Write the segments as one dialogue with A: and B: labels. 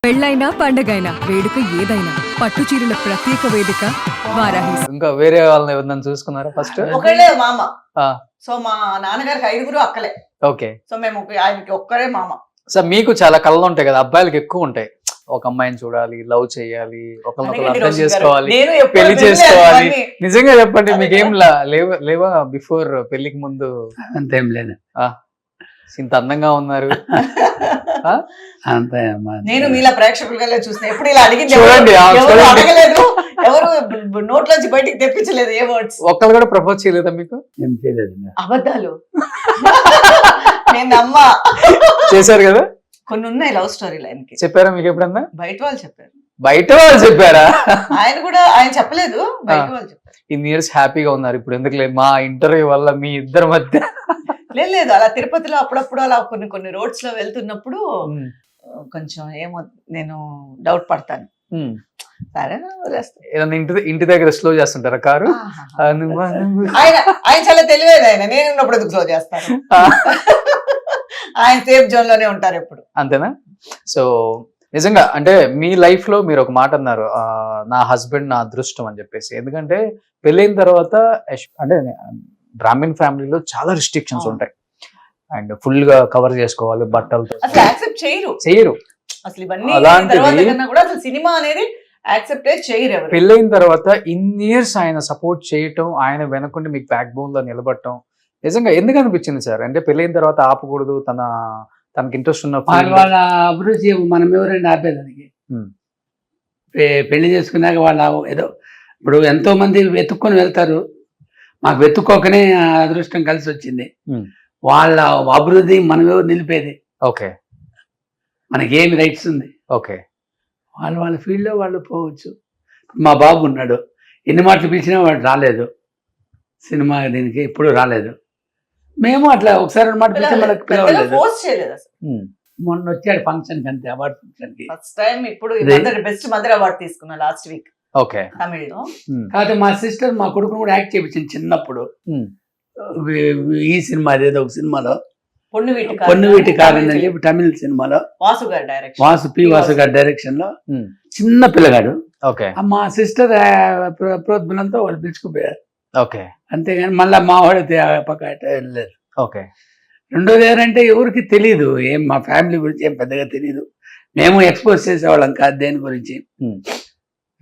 A: పెళ్ళైనా పండగైనా వేడుక ఏదైనా పట్టు చీరల ప్రత్యేక వేదిక వారాహి.
B: ఇంకా వేరే వాళ్ళని ఎవరినైనా చూసుకున్నారా ఫస్ట్?
C: ఒకళ్ళే మామ.
B: ఆ.
C: సో మా నాన్నగారికి 5 అక్కలే.
B: ఓకే.
C: సో మేము ఆయనకి ఒక్కరే మామ.
B: సార్ మీకు చాలా కళలు ఉంటాయి కదా, అబ్బాయిలకి ఎక్కువ ఉంటాయి. ఒక అమ్మాయిని చూడాలి, లవ్ చేయాలి, ఒకరినొకరు అర్థం చేసుకోవాలి,
C: నేను ఎప్పుడు
B: పెళ్లి
C: వినలేదు
B: చేసుకోవాలి.
C: అవన్నీ.
B: నిజంగా చెప్పండి,
C: అదే
B: మీకేం లేవా బిఫోర్ పెళ్లికి ముందు?
D: అంతేం లేదు.
B: ఇంత అందంగా ఉన్నారు.
D: అంతే
C: నేను మీలా ప్రేక్షకులుగా చూసిన ఎప్పుడు ఇలా అడిగింది
B: చూడండి,
C: ఎవరు అడగలేదు, ఎవరు నోట్లోంచి బయటికి తెప్పించలేదు ఏ వర్డ్స్.
B: ఒక్కళ్ళు కూడా ప్రపోజ్ చేయలేదా మీకు?
D: ఏం చేయలేదు.
C: అబద్ధాలు నేను నమ్మా.
B: చేశారు కదా,
C: కొన్ని ఉన్నాయి లవ్ స్టోరీలు ఆయనకి.
B: చెప్పారా మీకు ఎప్పుడన్నా?
C: బయట వాళ్ళు చెప్పారు.
B: బయట వాళ్ళు చెప్పారా?
C: ఆయన చెప్పలేదు, బయట వాళ్ళు చెప్పారు.
B: ఇన్ని ఇయర్స్ హ్యాపీగా ఉన్నారు, ఇప్పుడు ఎందుకు లేదు మా ఇంటర్వ్యూ వల్ల మీ ఇద్దరి మధ్య?
C: లేదు అలా తిరుపతిలో అప్పుడప్పుడు అలా కొన్ని రోడ్స్ లో వెళ్తున్నప్పుడు కొంచెం ఏమో నేను డౌట్ పడతాను. సరేనా వదిలేస్తా.
B: ఏదన్నా ఇంటి దగ్గర స్లో చేస్తుంటారా కారు?
C: ఆయన చాలా తెలివేది, నేను ఉన్నప్పుడు ఎందుకు స్లో చేస్తాను. ఆయన సేఫ్ జోన్ లోనే ఉంటారు ఎప్పుడు.
B: అంతేనా? సో నిజంగా అంటే మీ లైఫ్ లో మీరు ఒక మాట అన్నారు, నా హస్బెండ్ నా అదృష్టం అని చెప్పేసి. ఎందుకంటే పెళ్ళైన తర్వాత అంటే బ్రాహ్మణ్ ఫ్యామిలీలో చాలా రిస్ట్రిక్షన్స్ ఉంటాయి, అండ్ ఫుల్ గా కవర్ చేసుకోవాలి బట్టలతో.
C: అసలు యాక్సెప్ట్ చేయరు అసలు ఇవన్నీ. కూడా అసలు సినిమా అనేది యాక్సెప్ట్ చేయరు ఎవరు.
B: పెళ్ళైన తర్వాత ఇన్ని ఇయర్స్ ఆయన సపోర్ట్ చేయటం, ఆయన వెనకుండి మీకు బ్యాక్ బోన్ లో నిలబడటం నిజంగా ఎందుకు అనిపించింది సార్? అంటే పెళ్ళైన తర్వాత ఆపకూడదు, తనకి ఇంట్రెస్ట్ ఉన్న
D: వాళ్ళ అభిరుచి మనం ఎవరైనా ఆపేదానికి. పెళ్లి చేసుకున్నాక వాళ్ళ ఏదో ఇప్పుడు ఎంతో మంది వెతుక్కొని వెళ్తారు, మాకు వెతుక్కోకనే అదృష్టం కలిసి వచ్చింది. వాళ్ళ అభివృద్ధి మనం ఎవరు నిలిపేది?
B: ఓకే,
D: మనకేమి రైట్స్ ఉంది?
B: ఓకే,
D: వాళ్ళ ఫీల్డ్లో వాళ్ళు పోవచ్చు. మా బాబు ఉన్నాడు, ఎన్ని మాటలు పిలిచినా వాడు రాలేదు సినిమా దీనికి, ఎప్పుడు రాలేదు. మేము అట్లా ఒకసారి 2 మాటలు పిలిచి మనకు పిలవలేదు. మొన్న వచ్చాడు ఫంక్షన్ కి, అంతే అవార్డు ఫంక్షన్ కి
C: ఫస్ట్ టైం. ఇప్పుడు బెస్ట్ మదర్ అవార్డు తీసుకున్నా లాస్ట్ వీక్.
B: ఓకే,
C: తమిళ్లో.
D: కాకపోతే మా సిస్టర్ మా కొడుకును కూడా యాక్ట్ చేయించింది చిన్నప్పుడు. ఈ సినిమా అదేదో ఒక సినిమాలో పొన్నువీటి కారణం అని చెప్పి తమిళ సినిమాలో వాసు గారి డైరెక్షన్ లో చిన్న పిల్లగాడు. మా సిస్టర్ ప్రోద్బలంతో వాళ్ళు పిలుచుకుపోయారు.
B: ఓకే,
D: అంతేగాని మళ్ళీ మా వాడు పక్క వెళ్ళలేదు.
B: ఓకే.
D: రెండోది ఏంటంటే ఎవరికి తెలియదు, ఏం మా ఫ్యామిలీ గురించి ఏం పెద్దగా తెలియదు, మేము ఎక్స్పోజ్ చేసేవాళ్ళం కాదు దేని గురించి.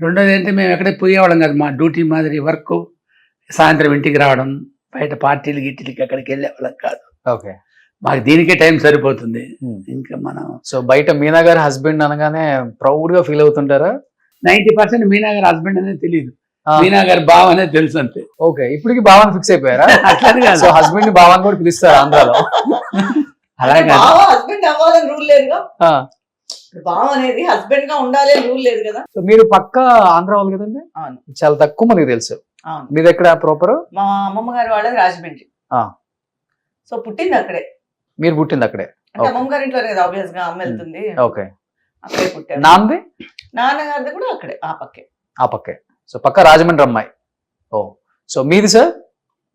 D: రెండోది ఏంటంటే మేము ఎక్కడికి పోయేవాళ్ళం కాదు, మా డ్యూటీ మాదిరి వర్క్, సాయంత్రం ఇంటికి రావడం, బయట పార్టీలు గిట్టిలకి ఎక్కడికి వెళ్ళేవాళ్ళం కాదు.
B: ఓకే,
D: మాకు దీనికే టైం సరిపోతుంది. ఇంకా మనం
B: సో బయట మీనా గారి హస్బెండ్ అనగానే ప్రౌడ్ గా ఫీల్ అవుతుంటారా?
D: 90% మీనా గారి హస్బెండ్ అనేది తెలియదు, మీనా గారి బావ అనేది తెలుసు అంతే.
B: ఓకే, ఇప్పటికి బావని ఫిక్స్ అయిపోయారా?
D: అట్లా
B: సో హస్బెండ్ ని బావని కూడా పిలుస్తారు ఆంధ్రాలో.
C: అలాగే హస్బెండ్ అవ్వాలని రూల్ లేదుగా, బావ అనేది హస్బెండ్ గా ఉండాలి రూల్ లేదు కదా.
B: సో మీరు పక్క ఆంధ్ర వాళ్ళు కదండి? చాలా తక్కువ మందికి తెలుసు. మీది ఎక్కడ ప్రాపర్?
C: మా అమ్మమ్మ గారు వాళ్ళది రాజమండ్రి. సో పుట్టింది అక్కడే.
B: మీరు పుట్టింది అక్కడే?
C: అంటే అమ్మమ్మ గారి ఇంట్లోనే కదా, ఆబ్వియస్ గా అమ్మ వెళ్తుంది.
B: ఓకే,
C: అక్కడే పుట్టారు.
B: నాన్నది?
C: నాన్నగారిది కూడా అక్కడే, ఆ పక్కే.
B: సో పక్క రాజమండ్రి అమ్మాయి. ఓ, సో మీది సార్?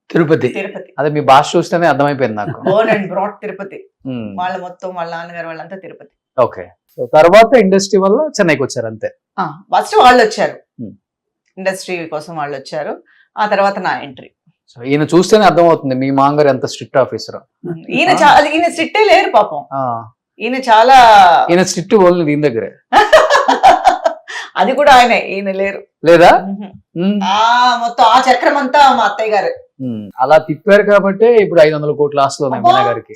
D: తిరుపతి.
B: అదే మీ భాష చూస్తేనే అర్థమైపోయింది నాకు.
C: Born and brought Tirupati. వాళ్ళ మొత్తం వాళ్ళ నాన్నగారు వాళ్ళంతా తిరుపతి.
B: ఓకే, సో తర్వాత ఇండస్ట్రీ వల్ల చెన్నైకి వచ్చారు అంతే?
C: ఫస్ట్ వాళ్ళు వచ్చారు, ఇండస్ట్రీ కోసం వాళ్ళు వచ్చారు. ఆ తర్వాత నా ఎంట్రీ.
B: సో ఈయన చూస్తేనే అర్థం అవుతుంది మీ మాంగారు ఎంత స్ట్రిక్ట్ ఆఫీసర్.
C: ఈయన స్ట్రిక్టే లేరు పాపం. ఈయన
B: స్ట్రిక్ట్ ఓన్లీ దీని దగ్గరే.
C: అది కూడా ఈయన లేరు.
B: లేదా?
C: మొత్తం ఆ చక్రం అంతా మా అత్తయ్య గారు
B: అలా తిప్పారు కాబట్టి ఇప్పుడు 500 కోట్ల ఆస్తులు ఉన్నాయి మీనా గారికి.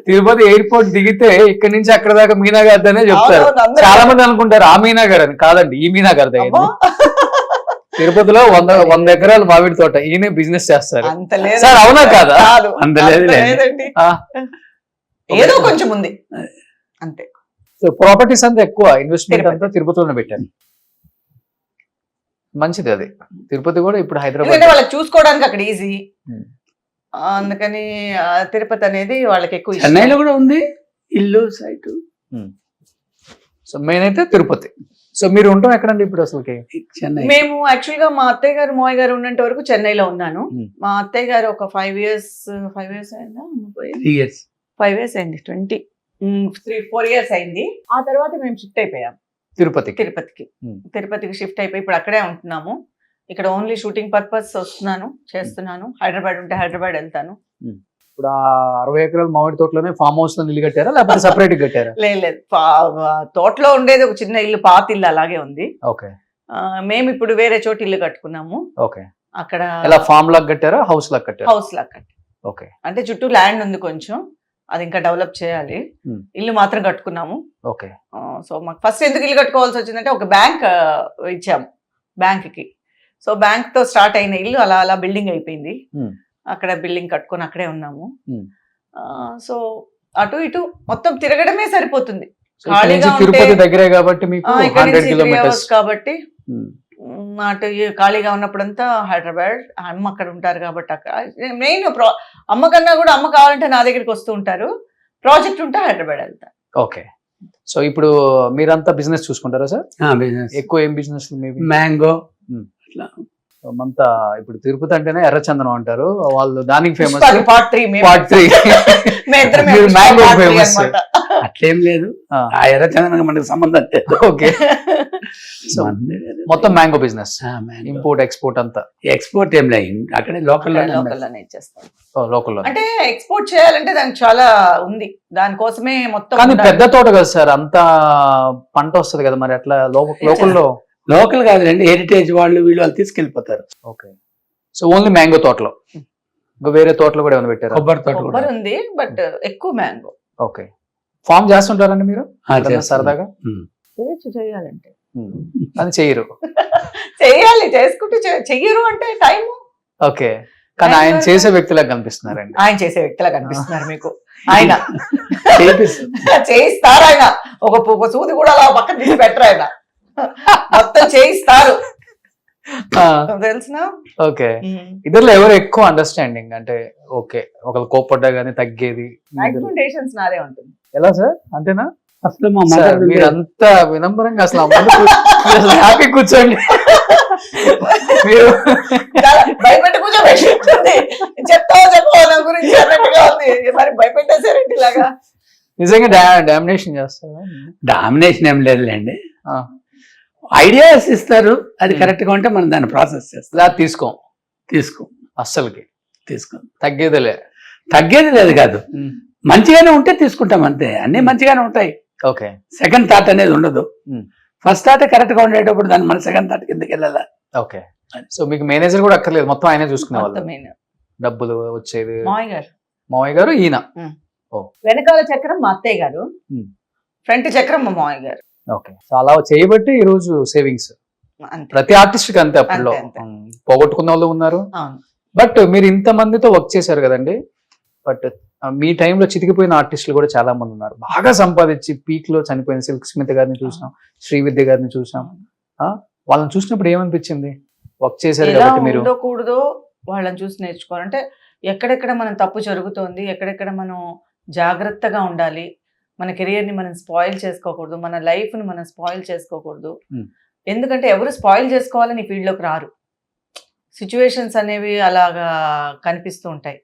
B: తిరుపతి ఎయిర్పోర్ట్ దిగితే ఇక్కడ నుంచి అక్కడ దాకా మీనా గారిదనే చెప్తారు. చాలా మంది అనుకుంటారు ఆ మీనా గారు అని, కాదండి ఈ మీనా గారిదే. తిరుపతిలో 100 ఎకరాలు మామిడి తోట, ఈయన బిజినెస్ చేస్తారు సార్, అవునా కాదా?
D: అంత లేదండి,
C: ఏదో కొంచెం ఉంది అంతే.
B: సో ప్రాపర్టీస్ అంతా ఎక్కువ ఇన్వెస్ట్మెంట్ అంతా తిరుపతిలోనే పెట్టాను. మంచిది అది. తిరుపతి కూడా ఇప్పుడు హైదరాబాద్
C: వాళ్ళకి చూసుకోవడానికి అక్కడ ఈజీ, అందుకని తిరుపతి అనేది వాళ్ళకి ఎక్కువ.
D: చెన్నైలో కూడా ఉంది ఇల్లు సైట్.
B: సో మెయిన్ అయితే తిరుపతి. సో మీరు ఉంటాం ఎక్కడండి ఇప్పుడు అసలుకి?
D: చెన్నై.
C: మేము యాక్చువల్ గా మా అత్తయ్య గారు మావయ్య గారు ఉన్నంత వరకు చెన్నైలో ఉన్నాను.
B: Hmm.
C: మా అత్తయ్య గారు ఒక 5 years అయిందా,
D: 3 years.
C: 5 years అయింది, 3-4 years అయింది. ఆ తర్వాత మేము షిఫ్ట్ అయిపోయాం
B: తిరుపతికి.
C: తిరుపతికి షిఫ్ట్ అయిపోయి ఇప్పుడు అక్కడే ఉంటున్నాము. ఇక్కడ ఓన్లీ షూటింగ్ పర్పస్ వస్తున్నాను, చేస్తున్నాను. హైదరాబాద్ ఉంటే హైదరాబాద్ వెళ్తాను.
B: ఇప్పుడు ఆ 60 ఎకరాల మామిడి తోటలోనే ఫామ్ హౌస్ లో ఇల్లు కట్టారా లేకపోతే సపరేట్ కట్టారా?
C: లేదు, తోటలో ఉండేది ఒక చిన్న ఇల్లు, పాత ఇల్లు అలాగే ఉంది.
B: ఓకే.
C: మేము ఇప్పుడు వేరే చోట ఇల్లు కట్టుకున్నాము.
B: ఓకే.
C: అక్కడ
B: ఎలా ఫామ్ లాగా కట్టారా హౌస్ లాగా కట్టారా?
C: హౌస్ లాగా కట్టి,
B: ఓకే.
C: అంటే చుట్టూ ల్యాండ్ ఉంది కొంచెం, అది ఇంకా డెవలప్ చేయాలి. ఇల్లు మాత్రం కట్టుకున్నాము.
B: ఓకే.
C: సో మాకు ఫస్ట్ ఎందుకు ఇల్లు కట్టుకోవాల్సి వచ్చిందంటే ఒక బ్యాంక్ ఇచ్చాము బ్యాంక్కి. సో బ్యాంక్ తో స్టార్ట్ అయిన ఇల్లు అలా అలా బిల్డింగ్ అయిపోయింది. అక్కడ బిల్డింగ్ కట్టుకొని అక్కడే ఉన్నాము. సో అటు ఇటు మొత్తం తిరగడమే సరిపోతుంది. ఖాళీగా
B: తిరుపతి దగ్గరే కాబట్టి మీకు
C: ఇక్కడ
B: 100
C: నుంచి 3 hours
B: కిలోమీటర్స్
C: కాబట్టి అటు ఖాళీగా ఉన్నప్పుడంతా హైదరాబాద్, అమ్మ అక్కడ ఉంటారు కాబట్టి అక్కడ మెయిన్ అమ్మ కన్నా కూడా అమ్మ కావాలంటే నా దగ్గరికి వస్తూ ఉంటారు. ప్రాజెక్ట్ ఉంటే హైదరాబాద్ వెళ్తా.
B: ఓకే. సో ఇప్పుడు మీరంతా బిజినెస్ చూసుకుంటారా సార్?
D: బిజినెస్
B: ఎక్కువ ఏం బిజినెస్?
D: మ్యాంగో.
B: అంతా ఇప్పుడు తిరుపతి అంటేనే ఎర్రచందనం అంటారు వాళ్ళు, దానికి ఫేమస్.
C: Part 3
B: mango famous.
D: అట్లేం లేదు, ఆ ఎర్రచందనం మనకు సంబంధం లేదు.
B: ఓకే. సో మొత్తం మ్యాంగో బిజినెస్, ఇంపోర్ట్ ఎక్స్పోర్ట్ అంతా.
D: ఎక్స్పోర్ట్ ఏం లేదు, అక్కడే
C: లోకల్లోనే ఇచ్చేస్తాం.
B: లోకల్లో.
C: అంటే ఎక్స్పోర్ట్ చేయాలంటే దానికి చాలా ఉంది, దానికోసమే మొత్తం.
B: కానీ పెద్ద తోట కదా సార్, అంత పంట వస్తుంది కదా, మరి అట్లా లోకల్లో?
D: లోకల్ కాదులేండి, హెరిటేజ్ వాళ్ళు వీళ్ళు తీసుకెళ్ళిపోతారు.
B: ఓకే. సో ఓన్లీ మ్యాంగో తోటలో, ఇంకా వేరే తోటలో కూడా ఏమైనా పెట్టారు?
D: కొబ్బరి తోట
C: కొబ్బరి ఉంది, బట్ ఎక్కువ మ్యాంగో.
B: ఓకే. ఫామ్ చేస్తుంటారండి మీరు సరదాగా?
C: చేయాలంటే
B: అది చెయ్యరు.
C: చెయ్యాలి, చేసుకుంటూ చెయ్యరు అంటే టైం.
B: ఓకే. కానీ ఆయన చేసే వ్యక్తిలాగా కనిపిస్తున్నారండి.
C: ఆయన చేసే వ్యక్తిలా కనిపిస్తున్నారు మీకు. ఆయన
D: చేపిస్తారు.
C: చేయిస్తారు, ఆయన ఒక సూది కూడా అలా పక్కన తీసి పెట్టరు, ఆయన మొత్తం చేయిస్తారు, తెలిసిన.
B: ఓకే. ఇద్దరులో ఎవరు ఎక్కువ అండర్స్టాండింగ్? అంటే ఓకే, ఒకళ్ళు కోప్పడ్డా గానీ తగ్గేది?
C: ఎక్స్పెక్టేషన్స్ నాదే ఉంటుంది.
B: ఎలా సార్? అంతేనా?
D: అసలు మా
B: సార్,
D: మదర్
B: మీరంతా వినమ్రంగా అసలు హ్యాపీ కూర్చోండి. మీరు
C: భయపెట్టి కూర్చోబెట్టింది, చెప్తావో చెప్పవో నా గురించి అన్నట్టుగా ఉంది. మరి భయపెట్టేసారంటే ఇలాగా.
B: నిజంగా డామినేషన్ చేస్తారా?
D: డామినేషన్ ఏం లేదులేండి, ఐడియాస్ ఇస్తారు, అది కరెక్ట్ గా ఉంటే మనం దాన్ని ప్రాసెస్ చేస్తాం.
B: తీసుకో అస్సలకి
D: తీసుకో,
B: తగ్గేది
D: లేదు కాదు, మంచిగానే ఉంటే తీసుకుంటాం అంతే. అన్ని మంచిగానే ఉంటాయి.
B: ఓకే.
D: సెకండ్ థాట్ అనేది ఉండదు. ఫస్ట్ థాట్ కరెక్ట్ గా ఉండేటప్పుడు దాన్ని మన సెకండ్ థాట్ కిందకి వెళ్ళాలా.
B: ఓకే. సో మీకు మేనేజర్ కూడా అక్కర్లేదు, మొత్తం ఆయనే చూసుకునే వాళ్ళు, డబ్బులు వచ్చేది? మావయ్య గారు ఈయన.
C: వెనకాల చక్రం మా అత్తయ్య గారు, ఫ్రంట్ చక్రం మా మావయ్య గారు.
B: ఓకే. సో అలా చేయబట్టి ఈ రోజు సేవింగ్స్ ప్రతి ఆర్టిస్ట్ కి అంతే. అప్పట్లో పోగొట్టుకున్న వాళ్ళు ఉన్నారు. బట్ మీరు ఇంత మందితో వర్క్ చేశారు కదండి, బట్ మీ టైంలో చితికిపోయిన ఆర్టిస్టులు కూడా చాలా మంది ఉన్నారు, బాగా సంపాదించి పీక్ లో చనిపోయిన సిల్క్ స్మిత్ గారిని చూసాం, శ్రీవిద్య గారిని చూసాం. వాళ్ళని చూసినప్పుడు ఏమనిపించింది? వర్క్ చేశారు కాబట్టి మీరు.
C: కూడదో వాళ్ళని చూసి నేర్చుకోవాలంటే ఎక్కడెక్కడ మనం తప్పు జరుగుతోంది, ఎక్కడెక్కడ మనం జాగ్రత్తగా ఉండాలి, మన కెరియర్ ని మనం స్పాయిల్ చేసుకోకూడదు, మన లైఫ్ ని మనం స్పాయిల్ చేసుకోకూడదు. ఎందుకంటే ఎవరు స్పాయిల్ చేసుకోవాలని ఈ ఫీల్డ్ లోకి రారు. సిచ్యువేషన్స్ అనేవి అలాగా కనిపిస్తూ ఉంటాయి,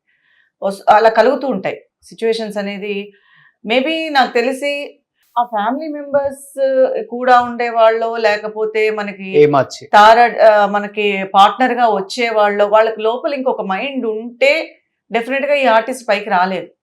C: అలా కలుగుతూ ఉంటాయి సిచ్యువేషన్స్ అనేది. మేబీ నాకు తెలిసి ఆ ఫ్యామిలీ మెంబర్స్ కూడా ఉండేవాళ్ళు, లేకపోతే మనకి మనకి పార్ట్నర్ గా వచ్చే వాళ్ళకి లోపల ఇంకొక మైండ్ ఉంటే డెఫినెట్ గా ఈ ఆర్టిస్ట్ పైకి రాలేదు.